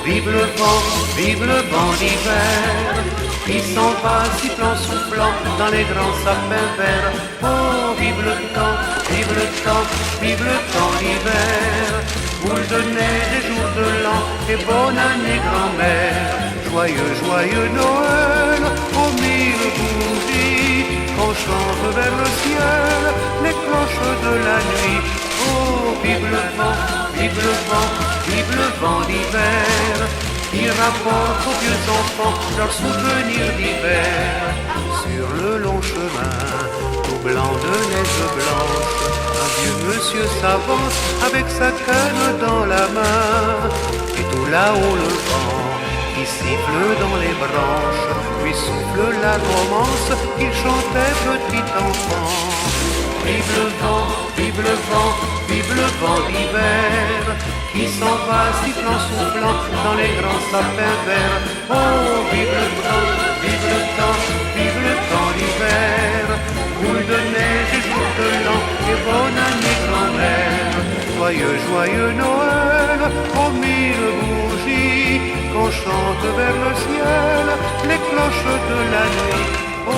vive le vent, vive le vent d'hiver, qui s'en va sifflant, soufflant dans les grands sapins verts. Oh, vive le temps, vive le temps, vive le temps d'hiver, boule de neige et jours de l'an, et bonne année grand-mère. Joyeux, joyeux Noël, aux mille bougies, qu'on chante vers le ciel les cloches de la nuit. Oh, vive le vent, vive le vent, vive le vent d'hiver, qui rapporte aux vieux enfants leurs souvenirs d'hiver. Sur le long chemin, tout blanc de neige blanche, un vieux monsieur s'avance avec sa canne dans la main. Et tout là-haut le vent, qui siffle dans les branches, lui souffle la romance qu'il chantait petit enfant. Vive le vent, vive le vent, vive le vent d'hiver, qui s'en va sifflant, soufflant dans les grands sapins verts. Oh, vive le temps, vive le temps, vive le temps d'hiver, boule de neige et jour de l'an, et bonne année grand-mère. Joyeux, joyeux Noël, aux mille bougies, qu'on chante vers le ciel les cloches de la nuit. Oh,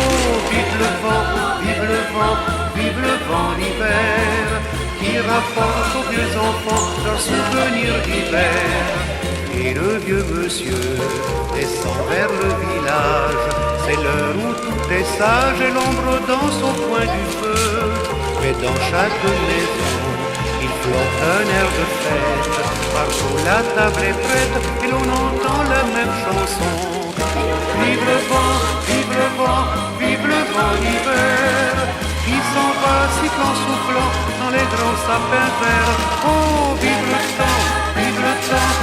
vive le vent, vive le vent, vive le vent d'hiver, qui rapporte aux vieux enfants leurs souvenirs d'hiver. Et le vieux monsieur descend vers le village, c'est l'heure où tout est sage et l'ombre danse au coin du feu. Mais dans chaque maison, il flotte un air de fête, partout la table est prête et l'on entend la même chanson. Vive le vent, vive le vent, vive le vent d'hiver, qui s'en va sifflant, soufflant dans les grands sapins verts. Oh, vive le temps, vive le temps,